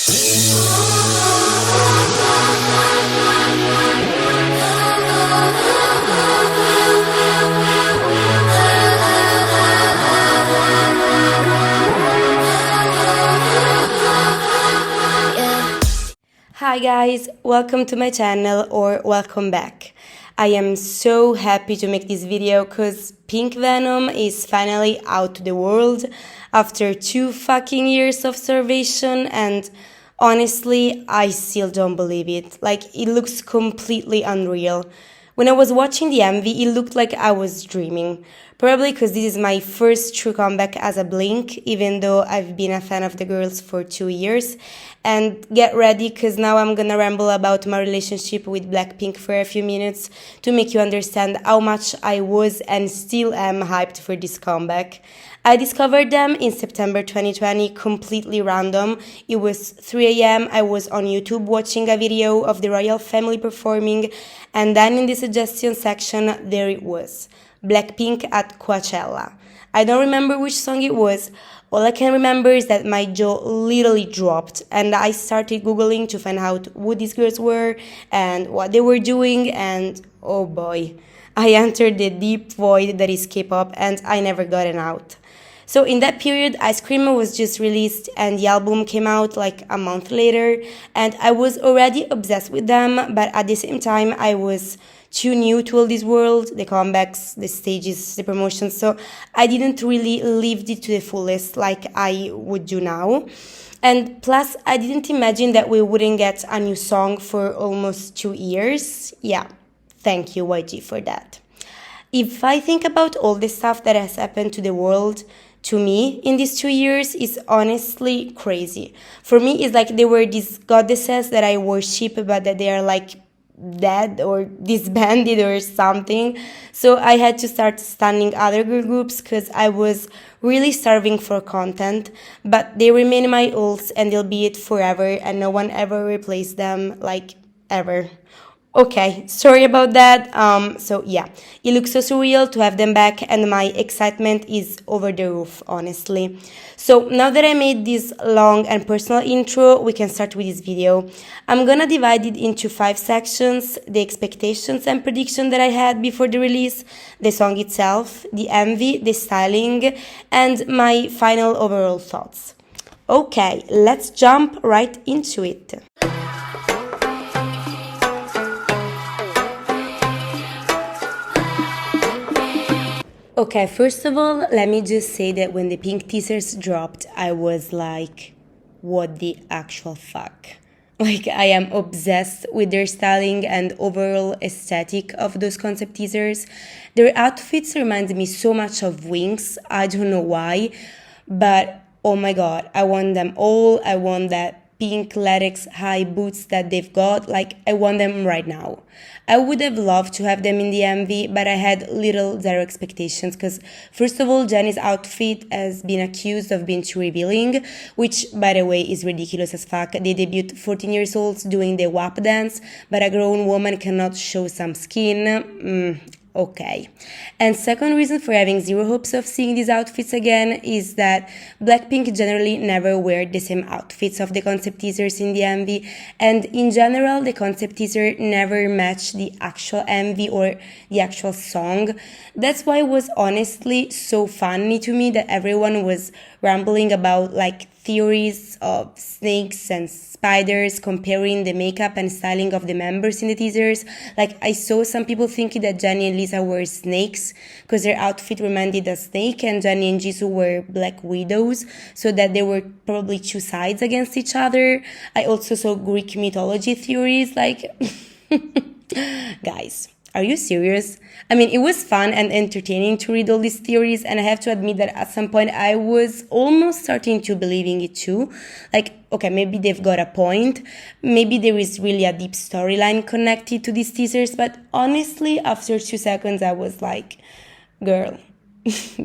Hi guys, welcome to my channel or welcome back. I am so happy to make this video because Pink Venom is finally out to the world after 2 fucking years of starvation, and honestly, I still don't believe it. Like, it looks completely unreal. When I was watching the MV, it looked like I was dreaming. Probably because this is my first true comeback as a Blink, even though I've been a fan of the girls for 2 years. And get ready, because now I'm gonna ramble about my relationship with Blackpink for a few minutes to make you understand how much I was and still am hyped for this comeback. I discovered them in September 2020, completely random. It was 3 a.m. I was on YouTube watching a video of the royal family performing, and then in the suggestion section, there it was. Blackpink at Coachella. I don't remember which song it was. All I can remember is that my jaw literally dropped, and I started Googling to find out who these girls were and what they were doing, and oh boy, I entered the deep void that is K-pop, and I never gotten out. So in that period, Ice Cream was just released and the album came out like a month later, and I was already obsessed with them, but at the same time I was too new to all this world, the comebacks, the stages, the promotions, so I didn't really live it to the fullest like I would do now. And plus, I didn't imagine that we wouldn't get a new song for almost 2 years. Yeah, thank you YG for that. If I think about all the stuff that has happened to the world, to me in these 2 years, is honestly crazy. For me, it's like they were these goddesses that I worship, but that they are like dead or disbanded or something. So I had to start stunning other girl groups because I was really starving for content, but they remain my ults and they'll be it forever, and no one ever replaced them, like ever. Okay, sorry about that. So yeah, it looks so surreal to have them back, and my excitement is over the roof, honestly. So now that I made this long and personal intro, we can start with this video. I'm gonna divide it into 5 sections: the expectations and prediction that I had before the release, the song itself, the MV, the styling, and my final overall thoughts. Okay, let's jump right into it. Okay, first of all, let me just say that when the pink teasers dropped, I was like, what the actual fuck? Like, I am obsessed with their styling and overall aesthetic of those concept teasers. Their outfits remind me so much of Wings. I don't know why, but oh my god, I want them all. I want that pink latex high boots that they've got. Like, I want them right now. I would have loved to have them in the MV, but I had zero expectations because, first of all, Jennie's outfit has been accused of being too revealing, which, by the way, is ridiculous as fuck. They debuted 14 years olds doing the WAP dance, but a grown woman cannot show some skin. Okay. And second reason for having zero hopes of seeing these outfits again is that Blackpink generally never wear the same outfits of the concept teasers in the MV, and in general the concept teaser never matched the actual MV or the actual song. That's why it was honestly so funny to me that everyone was rambling about like theories of snakes and spiders, comparing the makeup and styling of the members in the teasers. Like, I saw some people thinking that Jennie and Lisa were snakes because their outfit reminded a snake, and Jennie and Jisoo were black widows, so that they were probably 2 sides against each other. I also saw Greek mythology theories, like guys, are you serious? I mean, it was fun and entertaining to read all these theories, and I have to admit that at some point I was almost starting to believing it too. Like, okay, maybe they've got a point. Maybe there is really a deep storyline connected to these teasers, but honestly, after 2 seconds, I was like, girl,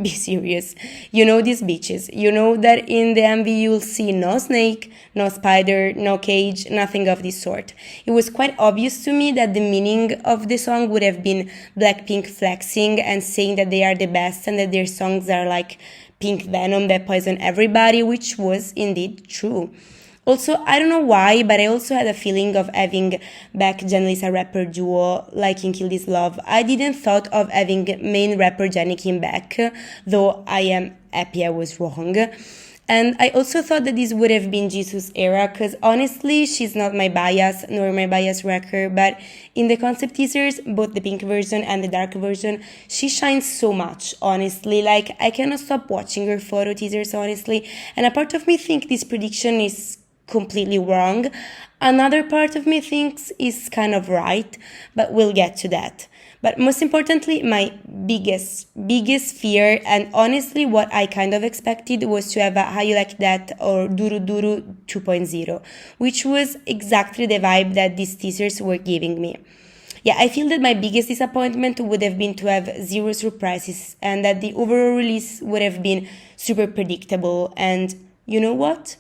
be serious. You know these bitches. You know that in the MV you'll see no snake, no spider, no cage, nothing of this sort. It was quite obvious to me that the meaning of the song would have been Blackpink flexing and saying that they are the best and that their songs are like pink venom that poison everybody, which was indeed true. Also, I don't know why, but I also had a feeling of having back Jenny Lisa rapper duo like in Kill This Love. I didn't thought of having main rapper Jenny Kim back, though I am happy I was wrong. And I also thought that this would have been Jisoo's era, because honestly, she's not my bias, nor my bias wrecker, but in the concept teasers, both the pink version and the dark version, she shines so much, honestly. Like, I cannot stop watching her photo teasers, honestly. And a part of me thinks this prediction is completely wrong. Another part of me thinks is kind of right, but we'll get to that. But most importantly, my biggest fear, and honestly what I kind of expected, was to have a How You Like That or Duru Duru 2.0, which was exactly the vibe that these teasers were giving me. Yeah, I feel that my biggest disappointment would have been to have zero surprises and that the overall release would have been super predictable, and you know what?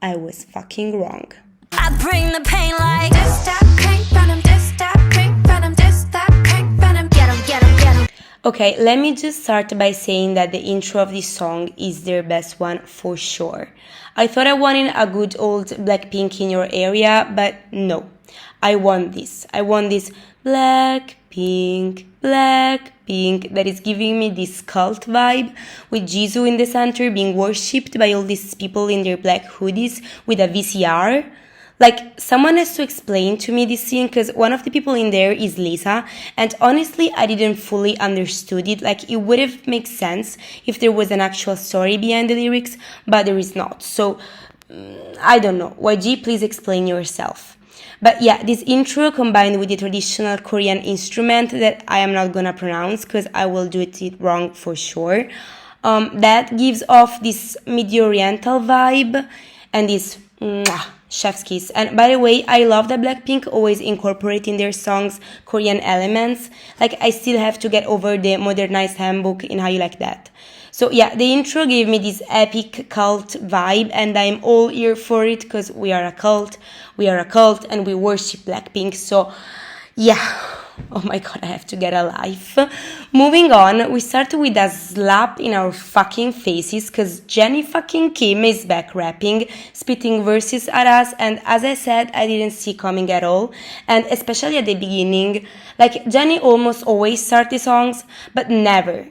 I was fucking wrong. I bring the pain like this, that pink venom, this, that pink venom, this, that pink venom. Get 'em, get 'em, get 'em. Okay, let me just start by saying that the intro of this song is their best one for sure. I thought I wanted a good old Blackpink in your area, but no. I want this. I want this Blackpink, Blackpink that is giving me this cult vibe with Jisoo in the center being worshipped by all these people in their black hoodies with a VCR. Like, someone has to explain to me this scene, because one of the people in there is Lisa, and honestly, I didn't fully understood it. Like, it would have made sense if there was an actual story behind the lyrics, but there is not. So, I don't know. YG, please explain yourself. But yeah, this intro combined with the traditional Korean instrument that I am not gonna pronounce because I will do it wrong for sure, that gives off this mid-oriental vibe and this chef's kiss. And by the way, I love that Blackpink always incorporate in their songs Korean elements. Like, I still have to get over the modernized handbook in How You Like That. So yeah, the intro gave me this epic cult vibe, and I'm all here for it because we are a cult, and we worship Blackpink. So yeah, oh my god, I have to get a life. Moving on, we start with a slap in our fucking faces because Jenny fucking Kim is back rapping, spitting verses at us, and as I said, I didn't see coming at all, and especially at the beginning. Like, Jenny almost always starts the songs, but never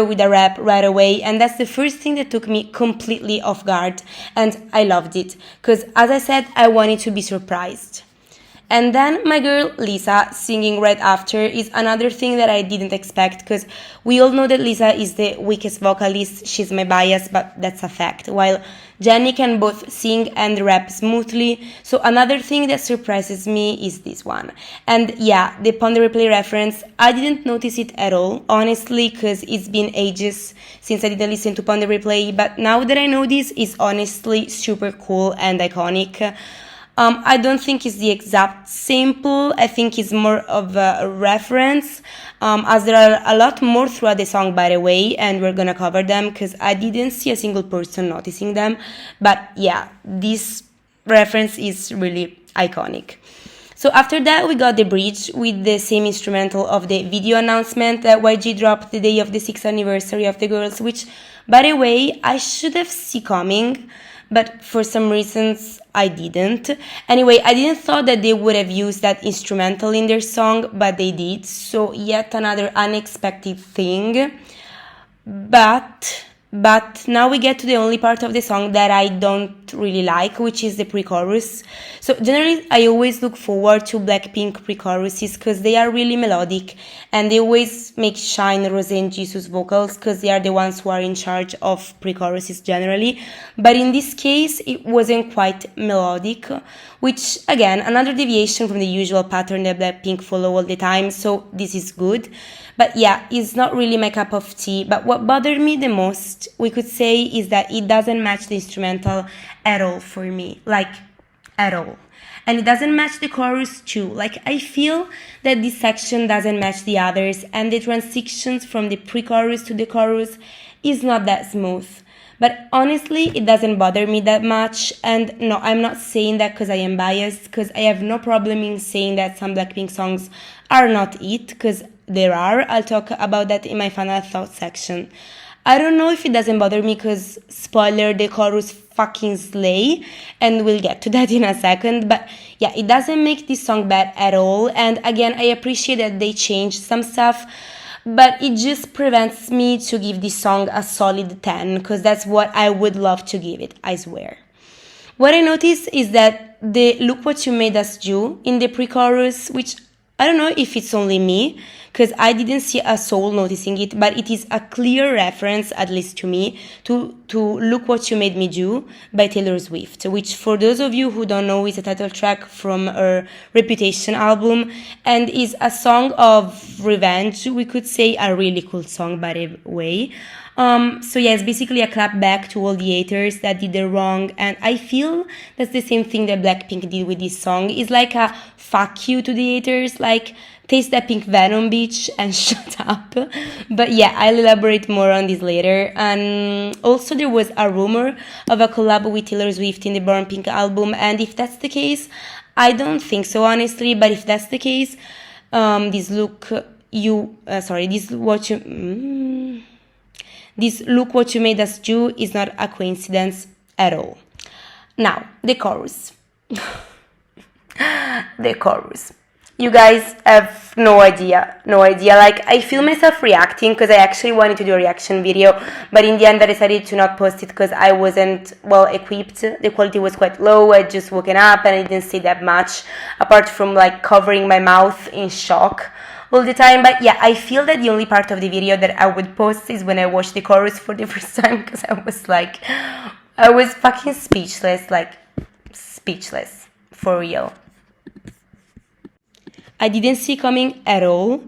with a rap right away, and that's the first thing that took me completely off guard, and I loved it, because as I said, I wanted to be surprised. And then my girl Lisa singing right after is another thing that I didn't expect, because we all know that Lisa is the weakest vocalist. She's my bias, but that's a fact. While Jenny can both sing and rap smoothly. So another thing that surprises me is this one. And yeah, the Pon the Replay reference, I didn't notice it at all, honestly, because it's been ages since I didn't listen to Pon the Replay. But now that I know this, it's honestly super cool and iconic. I don't think it's the exact sample. I think it's more of a reference, as there are a lot more throughout the song, by the way, and we're gonna cover them because I didn't see a single person noticing them. But yeah, this reference is really iconic. So after that, we got the bridge with the same instrumental of the video announcement that YG dropped the day of the 6th anniversary of the girls, which, by the way, I should have seen coming, but for some reasons I didn't. Anyway, I didn't thought that they would have used that instrumental in their song, but they did. So yet another unexpected thing. But now we get to the only part of the song that I don't really like, which is the pre-chorus. So generally, I always look forward to Blackpink pre-choruses because they are really melodic and they always make shine Rosé and Jisoo's vocals because they are the ones who are in charge of pre-choruses generally. But in this case, it wasn't quite melodic, which again, another deviation from the usual pattern that Blackpink follow all the time, so this is good. But yeah, it's not really my cup of tea. But what bothered me the most, we could say, is that it doesn't match the instrumental at all for me. Like, at all. And it doesn't match the chorus too. Like, I feel that this section doesn't match the others, and the transitions from the pre-chorus to the chorus is not that smooth. But honestly, it doesn't bother me that much. And no, I'm not saying that because I am biased, because I have no problem in saying that some Blackpink songs are not it, because there are. I'll talk about that in my final thoughts section. I don't know if it doesn't bother me because, spoiler, the chorus fucking slay, and we'll get to that in a second. But yeah, it doesn't make this song bad at all. And again, I appreciate that they changed some stuff, but it just prevents me to give this song a solid 10 because that's what I would love to give it, I swear. What I noticed is that the "Look What You Made Us Do" in the pre-chorus, which I don't know if it's only me, because I didn't see a soul noticing it, but it is a clear reference, at least to me, to "Look What You Made Me Do" by Taylor Swift, which, for those of you who don't know, is a title track from her Reputation album, and is a song of revenge, we could say, a really cool song, by the way. So yeah, it's basically a clap back to all the haters that did the wrong, and I feel that's the same thing that Blackpink did with this song. It's like a fuck you to the haters, like, taste that pink venom, bitch, and shut up. But yeah, I'll elaborate more on this later. And also there was a rumor of a collab with Taylor Swift in the Born Pink album, and if that's the case, I don't think so, honestly, but if that's the case, this "Look What You Made Us Do" is not a coincidence at all. Now, the chorus. The chorus. You guys have no idea. Like, I feel myself reacting because I actually wanted to do a reaction video, but in the end I decided to not post it because I wasn't well equipped. The quality was quite low. I'd just woken up and I didn't say that much, apart from like covering my mouth in shock all the time. But yeah, I feel that the only part of the video that I would post is when I watched the chorus for the first time, because I was fucking speechless, for real. I didn't see coming at all.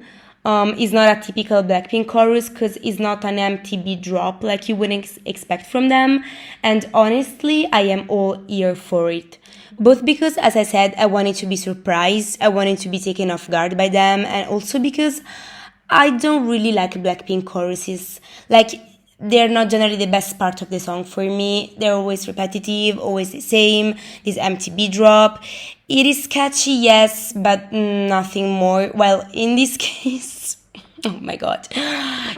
It's not a typical Blackpink chorus because it's not an MTB drop like you wouldn't expect from them, and honestly, I am all ear for it. Both because, as I said, I wanted to be surprised, I wanted to be taken off guard by them, and also because I don't really like Blackpink choruses. Like, they're not generally the best part of the song for me. They're always repetitive, always the same, this MTB drop. It is catchy, yes, but nothing more. Well, in this case, oh my god.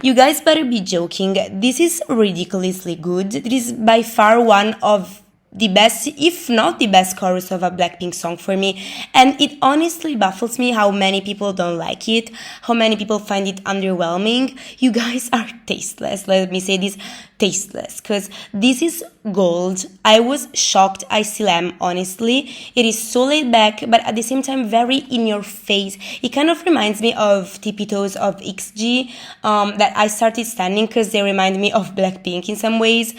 You guys better be joking. This is ridiculously good. It is by far one of the best, if not the best, chorus of a Blackpink song for me, and it honestly baffles me how many people don't like it, how many people find it underwhelming. You guys are tasteless, let me say this, tasteless, because this is gold. I was shocked, I still am, honestly. It is so laid back, but at the same time very in your face. It kind of reminds me of Tippy Toes of XG, that I started standing because they remind me of Blackpink in some ways.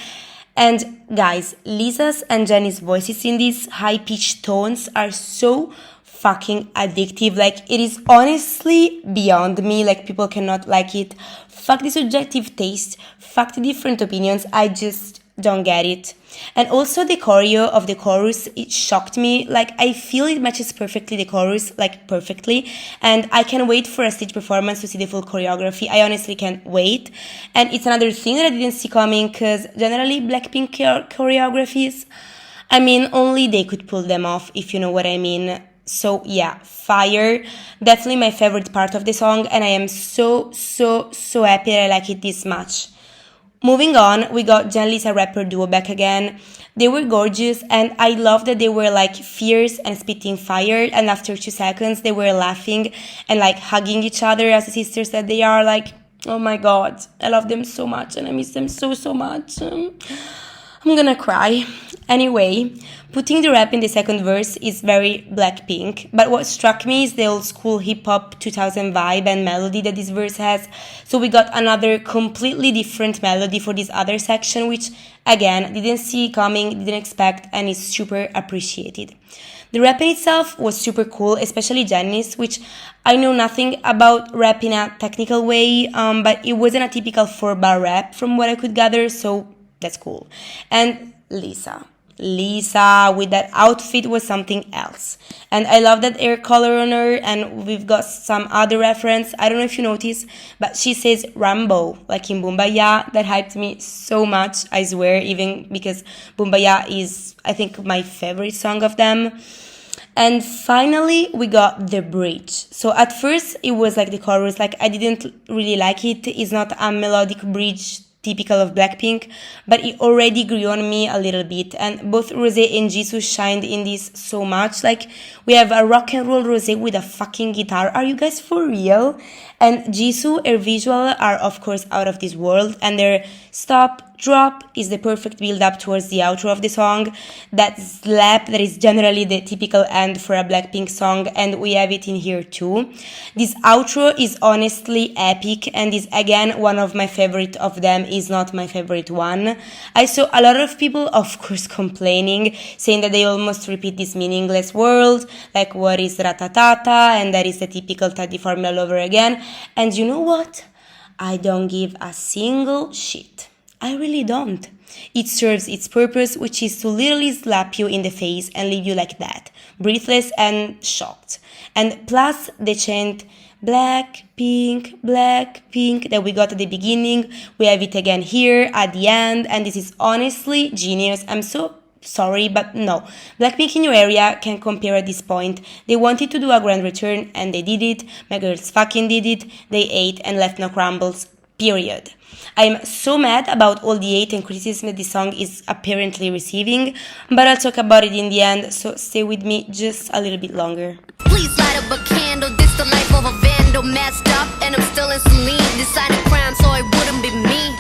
And guys, Lisa's and Jennie's voices in these high-pitched tones are so fucking addictive. Like, it is honestly beyond me. Like, people cannot like it. Fuck the subjective taste. Fuck the different opinions. I just don't get it. And also the choreo of the chorus, it shocked me. Like, I feel it matches perfectly the chorus, like perfectly, and I can wait for a stage performance to see the full choreography. I honestly can't wait. And it's another thing that I didn't see coming, because generally Blackpink choreographies, I mean, only they could pull them off, if you know what I mean. So yeah, fire. Definitely my favorite part of the song, and I am so happy that I like it this much. Moving on, we got Jen Lisa rapper duo back again. They were gorgeous, and I love that they were like fierce and spitting fire, and after 2 seconds they were laughing and like hugging each other as the sisters that they are. Like, oh my god, I love them so much and I miss them so much. I'm gonna cry. Anyway, putting the rap in the second verse is very Blackpink, but what struck me is the old school hip-hop 2000 vibe and melody that this verse has. So we got another completely different melody for this other section, which again, didn't see coming, didn't expect, and is super appreciated. The rap in itself was super cool, especially Jennie's, which I know nothing about rap in a technical way, but it wasn't a typical 4-bar rap from what I could gather, so that's cool. And Lisa with that outfit was something else, and I love that hair color on her. And we've got some other reference, I don't know if you noticed, but she says Rambo like in Bumbaya. That hyped me so much, I swear, even because Bumbaya is, I think, my favorite song of them. And finally we got the bridge. So at first it was like the chorus, like I didn't really like it. It's not a melodic bridge typical of Blackpink, but it already grew on me a little bit. And both Rosé and Jisoo shined in this so much. Like, we have a rock and roll Rosé with a fucking guitar. Are you guys for real? And Jisoo, her visual are of course out of this world, and their stop drop is the perfect build up towards the outro of the song. That slap that is generally the typical end for a Blackpink song, and we have it in here too. This outro is honestly epic and is again one of my favorite of them, is not my favorite one. I saw a lot of people of course complaining, saying that they almost repeat this meaningless word, like what is ratatata, and that is the typical Teddy formula all over again. And you know what? I don't give a single shit. I really don't. It serves its purpose, which is to literally slap you in the face and leave you like that, breathless and shocked. And plus the chant Blackpink, Blackpink that we got at the beginning, we have it again here at the end, and this is honestly genius. I'm so sorry, but no. Blackpink in your area can compare at this point. They wanted to do a grand return and they did it. My girls fucking did it. They ate and left no crumbles. Period. I'm so mad about all the hate and criticism that this song is apparently receiving, but I'll talk about it in the end, so stay with me just a little bit longer. Please light up a candle. This the life of a vandal, messed up, and I'm still in saline. Decided crime, so it wouldn't be me.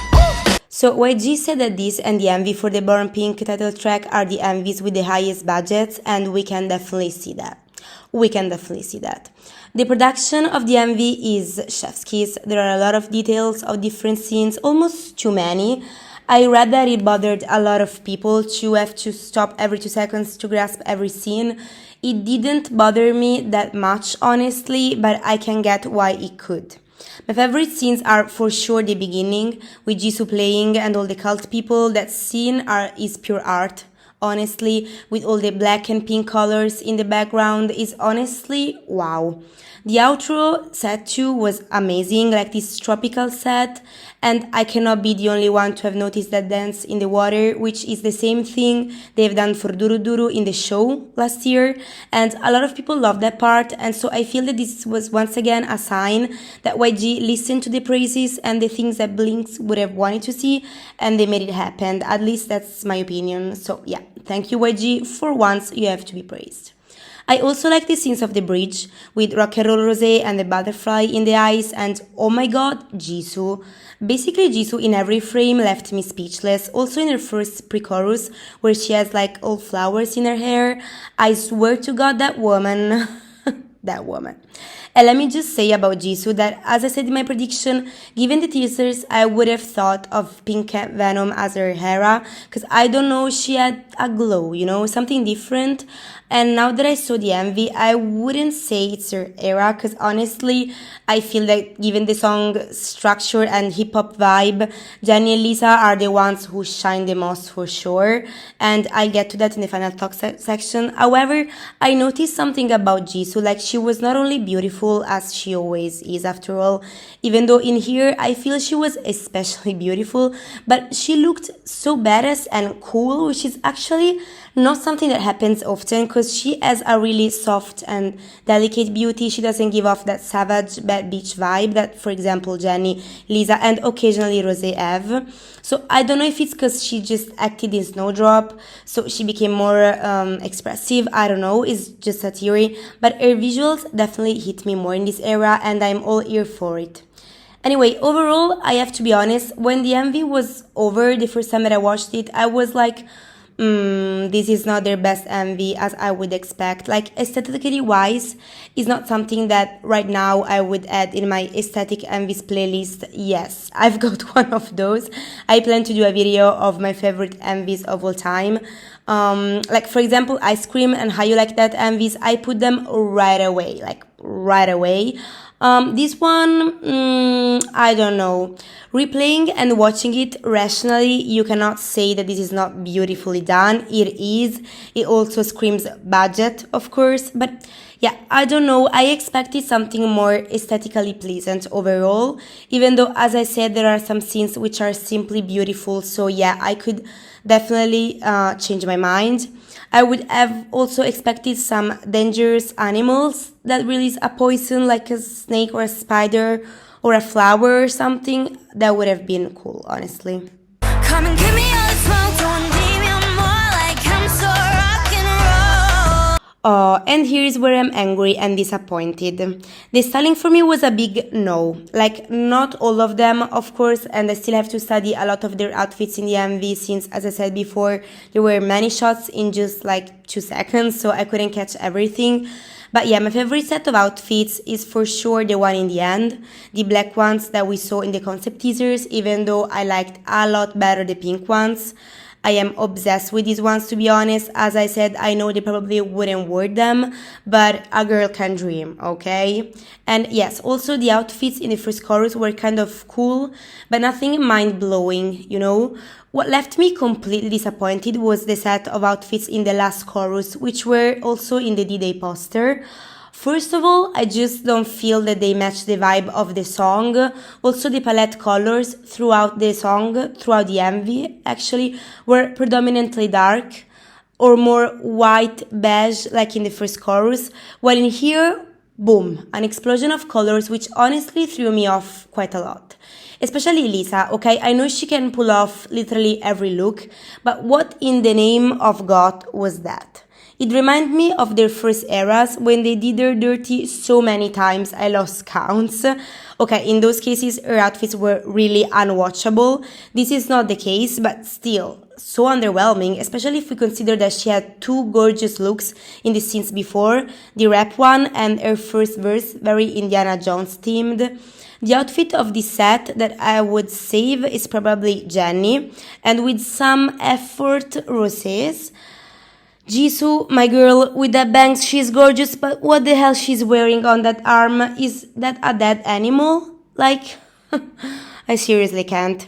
So YG said that this and the MV for the Born Pink title track are the MVs with the highest budgets, and we can definitely see that. The production of the MV is chef's kiss. There are a lot of details of different scenes, almost too many. I read that it bothered a lot of people to have to stop every 2 seconds to grasp every scene. It didn't bother me that much, honestly, but I can get why it could. My favorite scenes are for sure the beginning, with Jisoo playing and all the cult people. That scene is pure art. Honestly, with all the black and pink colors in the background, is honestly wow. The outro set too was amazing, like this tropical set, and I cannot be the only one to have noticed that dance in the water, which is the same thing they've done for Duru Duru in the show last year, and a lot of people love that part, and so I feel that this was once again a sign that YG listened to the praises and the things that Blinks would have wanted to see, and they made it happen. At least that's my opinion. So yeah, thank you YG, for once you have to be praised. I also like the scenes of the bridge with Rock and Roll Rosé and the butterfly in the eyes, and oh my god, Jisoo. Basically Jisoo in every frame left me speechless. Also in her first pre-chorus where she has like all flowers in her hair. I swear to god, that woman. That woman. And let me just say about Jisoo that, as I said in my prediction, given the teasers, I would have thought of Pink Venom as her Hera, because I don't know, she had a glow, you know, something different. And now that I saw the MV, I wouldn't say it's her era, because honestly, I feel that given the song structure and hip-hop vibe, Jennie and Lisa are the ones who shine the most for sure, and I'll get to that in the final talk section. However, I noticed something about Jisoo, like she was not only beautiful, as she always is after all, even though in here I feel she was especially beautiful, but she looked so badass and cool, which is actually not something that happens often, because she has a really soft and delicate beauty. She doesn't give off that savage bad bitch vibe that, for example, Jennie, Lisa, and occasionally Rosé have. So I don't know if it's because she just acted in Snowdrop, so she became more expressive. I don't know, it's just a theory, but her visuals definitely hit me more in this era, and I'm all ear for it. Anyway, overall, I have to be honest, when the MV was over the first time that I watched it, I was like, this is not their best MV as I would expect. Like, aesthetically wise, is not something that right now I would add in my aesthetic MVs playlist. Yes, I've got one of those. I plan to do a video of my favorite MVs of all time. Like for example, Ice Cream and How You Like That MVs, I put them right away, like right away. This one, I don't know. Replaying and watching it rationally, you cannot say that this is not beautifully done. It is. It also screams budget, of course, but yeah, I don't know. I expected something more aesthetically pleasant overall, even though, as I said, there are some scenes which are simply beautiful. So yeah, I could definitely change my mind. I would have also expected some dangerous animals that release a poison, like a snake or a spider, or a flower or something, that would have been cool, honestly. Come and give me all the smoke, don't leave me more like I'm so rock and roll. Oh, and here's where I'm angry and disappointed. The styling for me was a big no. Like, not all of them, of course, and I still have to study a lot of their outfits in the MV since, as I said before, there were many shots in just like 2 seconds, so I couldn't catch everything. But yeah, my favorite set of outfits is for sure the one in the end, the black ones that we saw in the concept teasers, even though I liked a lot better the pink ones. I am obsessed with these ones, to be honest. As I said, I know they probably wouldn't wear them, but a girl can dream, okay? And yes, also the outfits in the first chorus were kind of cool, but nothing mind-blowing, you know? What left me completely disappointed was the set of outfits in the last chorus, which were also in the D-Day poster. First of all, I just don't feel that they match the vibe of the song. Also, the palette colors throughout the song, throughout the MV, actually, were predominantly dark or more white beige like in the first chorus, while in here, boom, an explosion of colors which honestly threw me off quite a lot. Especially Lisa, okay? I know she can pull off literally every look, but what in the name of God was that? It reminded me of their first eras when they did their dirty so many times I lost counts. Okay, in those cases her outfits were really unwatchable. This is not the case, but still so underwhelming, especially if we consider that she had 2 gorgeous looks in the scenes before, the rap one and her first verse, very Indiana Jones themed. The outfit of this set that I would save is probably Jenny, and with some effort, Rosé's. Jisoo, my girl, with that bangs, she's gorgeous, but what the hell she's wearing on that arm? Is that a dead animal? Like, I seriously can't.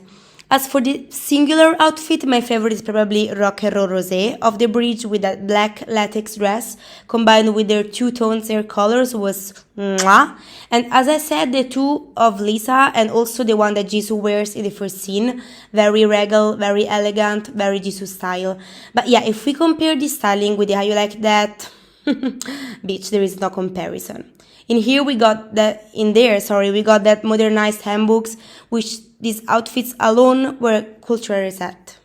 As for the singular outfit, my favorite is probably Rock and Roll Rosé of the bridge with that black latex dress combined with their 2 tones hair colors was mwah. And as I said, the 2 of Lisa and also the one that Jisoo wears in the first scene, very regal, very elegant, very Jisoo style. But yeah, if we compare the styling with the How You Like That, bitch, there is no comparison. In here we got that, we got that modernized handbooks, which these outfits alone were a cultural reset.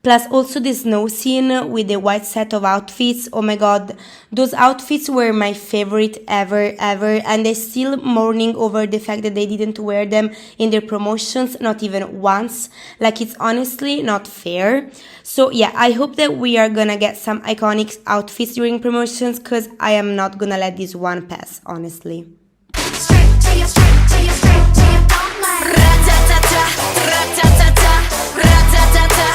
Plus also the snow scene with the white set of outfits. Oh my god, those outfits were my favorite ever, and they're still mourning over the fact that they didn't wear them in their promotions, not even once. Like, it's honestly not fair. So yeah, I hope that we are gonna get some iconic outfits during promotions, cause I am not gonna let this one pass, honestly. Straight to you, straight to you, straight to you, don't lie. Ra-ta-ta-ta, ra-ta-ta-ta, ra-ta-ta-ta,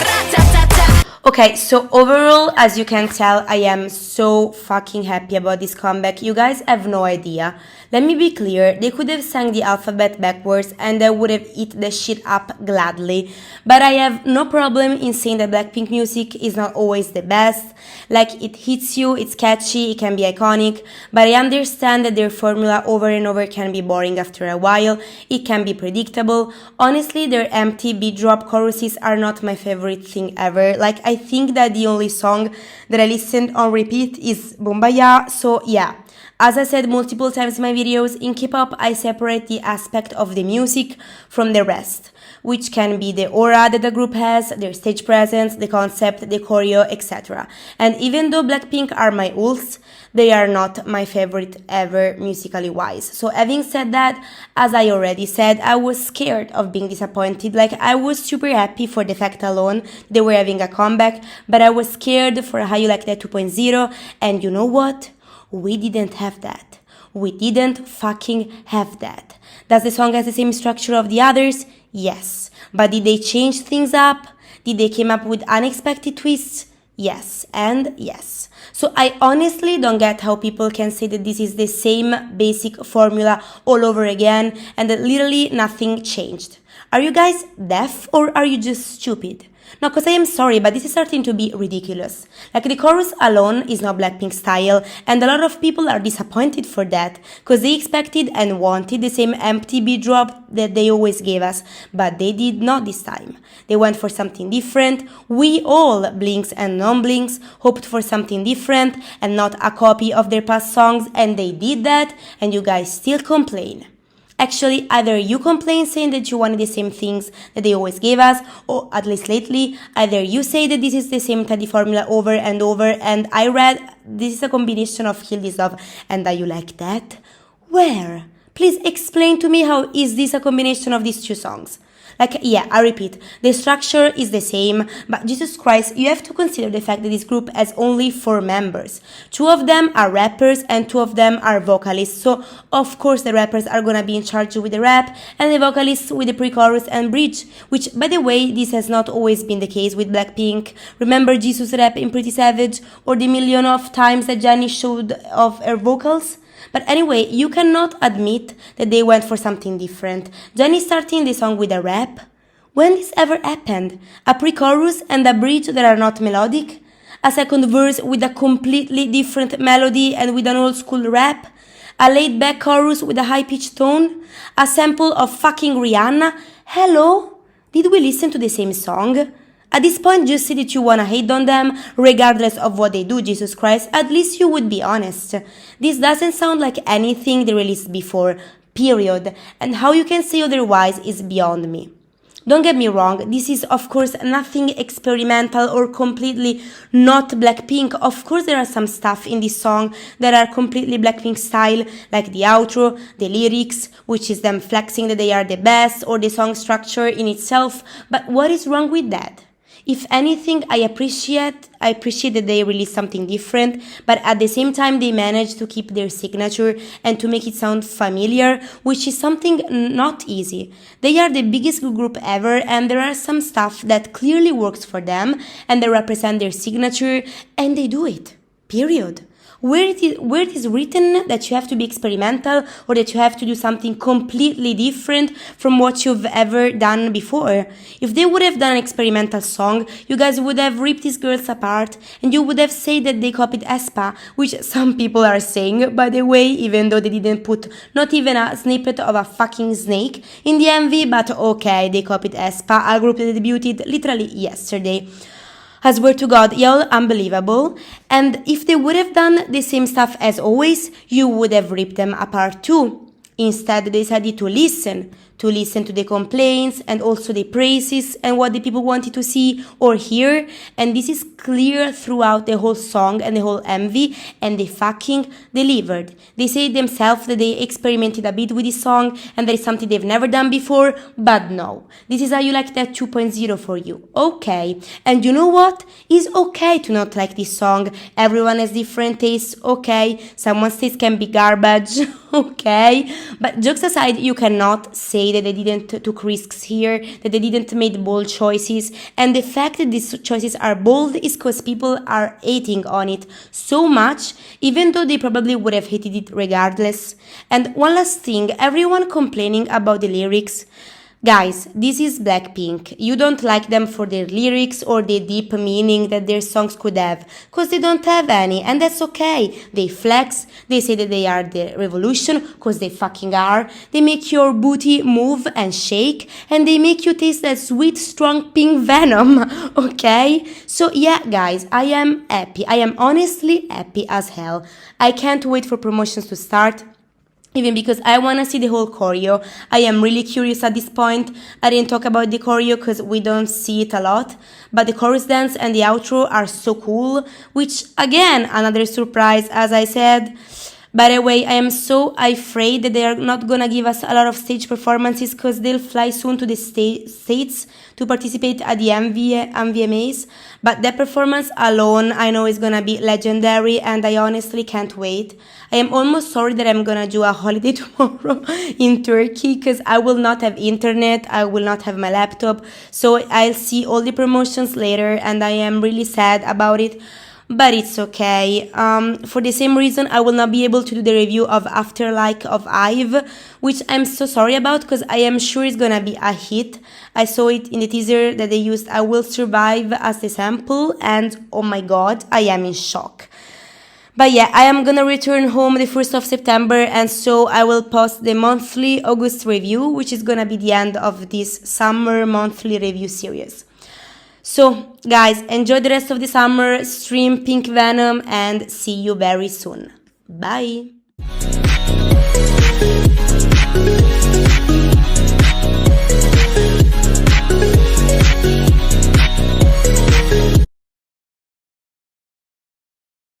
ra-ta-ta-ta. Okay, so overall, as you can tell, I am so fucking happy about this comeback. You guys have no idea. Let me be clear, they could have sang the alphabet backwards and I would have eat the shit up gladly. But I have no problem in saying that Blackpink music is not always the best. Like, it hits you, it's catchy, it can be iconic, but I understand that their formula over and over can be boring after a while, it can be predictable. Honestly, their empty beat drop choruses are not my favorite thing ever. Like, I think that the only song that I listened on repeat is Bombaya, so yeah. As I said multiple times in my videos, in K-pop I separate the aspect of the music from the rest, which can be the aura that the group has, their stage presence, the concept, the choreo, etc. And even though Blackpink are my ults, they are not my favorite ever musically wise. So having said that, as I already said, I was scared of being disappointed. Like, I was super happy for the fact alone they were having a comeback, but I was scared for How You Like That 2.0, and you know what? We didn't have that. We didn't fucking have that. Does the song have the same structure of the others? Yes. But did they change things up? Did they come up with unexpected twists? Yes and yes. So I honestly don't get how people can say that this is the same basic formula all over again and that literally nothing changed. Are you guys deaf or are you just stupid? No, because I am sorry, but this is starting to be ridiculous. Like, the chorus alone is not Blackpink style, and a lot of people are disappointed for that, because they expected and wanted the same empty beat drop that they always gave us, but they did not this time. They went for something different. We all, blinks and non-blinks, hoped for something different and not a copy of their past songs, and they did that, and you guys still complain. Actually, either you complain saying that you wanted the same things that they always gave us, or at least lately, either you say that this is the same Teddy formula over and over, and I read this is a combination of Heal This Love and Are You Like That? Where? Please explain to me how is this a combination of these two songs? Like, yeah, I repeat, the structure is the same, but Jesus Christ, you have to consider the fact that this group has only 4 members. 2 of them are rappers and 2 of them are vocalists, so of course the rappers are gonna be in charge with the rap and the vocalists with the pre-chorus and bridge, which, by the way, this has not always been the case with Blackpink. Remember Jesus' rap in Pretty Savage, or the million of times that Jennie showed of her vocals? But anyway, you cannot admit that they went for something different. Jennie starting the song with a rap? When this ever happened? A pre-chorus and a bridge that are not melodic? A second verse with a completely different melody and with an old school rap? A laid-back chorus with a high-pitched tone? A sample of fucking Rihanna? Hello? Did we listen to the same song? At this point, just say that you wanna hate on them, regardless of what they do, Jesus Christ. At least you would be honest. This doesn't sound like anything they released before, period. And how you can say otherwise is beyond me. Don't get me wrong, this is of course nothing experimental or completely not Blackpink. Of course there are some stuff in this song that are completely Blackpink style, like the outro, the lyrics, which is them flexing that they are the best, or the song structure in itself. But what is wrong with that? If anything, I appreciate that they released something different, but at the same time they managed to keep their signature and to make it sound familiar, which is something not easy. They are the biggest group ever, and there are some stuff that clearly works for them and they represent their signature, and they do it. Period. Where it is written that you have to be experimental or that you have to do something completely different from what you've ever done before. If they would have done an experimental song, you guys would have ripped these girls apart and you would have said that they copied aespa, which some people are saying, by the way, even though they didn't put not even a snippet of a fucking snake in the MV, but okay, they copied aespa, a group that debuted literally yesterday. I swear to God, y'all unbelievable. And if they would have done the same stuff as always, you would have ripped them apart too. Instead, they decided to listen to the complaints and also the praises and what the people wanted to see or hear. And this is clear throughout the whole song and the whole MV, and they fucking delivered. They say themselves that they experimented a bit with this song and that is something they've never done before, but no. This is How You Like That 2.0 for you. Okay. And you know what? It's okay to not like this song. Everyone has different tastes. Okay. Someone's taste can be garbage. Okay. But jokes aside, you cannot say that they didn't took risks here, that they didn't make bold choices, and the fact that these choices are bold is because people are hating on it so much, even though they probably would have hated it regardless. And one last thing, everyone complaining about the lyrics. Guys, this is Blackpink. You don't like them for their lyrics or the deep meaning that their songs could have, because they don't have any, and that's okay. They flex, they say that they are the revolution, because they fucking are. They make your booty move and shake, and they make you taste that sweet, strong pink venom, okay? So yeah, guys, I am happy. I am honestly happy as hell. I can't wait for promotions to start. Even because I want to see the whole choreo. I am really curious at this point. I didn't talk about the choreo because we don't see it a lot. But the chorus dance and the outro are so cool. Which, again, another surprise, as I said. By the way, I am so afraid that they are not gonna give us a lot of stage performances because they'll fly soon to the States to participate at the MVMAs. But that performance alone, I know is gonna be legendary, and I honestly can't wait. I am almost sorry that I'm gonna do a holiday tomorrow in Turkey because I will not have internet, I will not have my laptop, so I'll see all the promotions later, and I am really sad about it. but it's okay. For the same reason, I will not be able to do the review of Afterlife of Ive, which I'm so sorry about because I am sure it's gonna be a hit. I saw it in the teaser that they used I Will Survive as the sample, and oh my god, I am in shock. But yeah, I am gonna return home the 1st of September, and so I will post the monthly August review, which is gonna be the end of this summer monthly review series. So guys, enjoy the rest of the summer, stream Pink Venom, and see you very soon. Bye!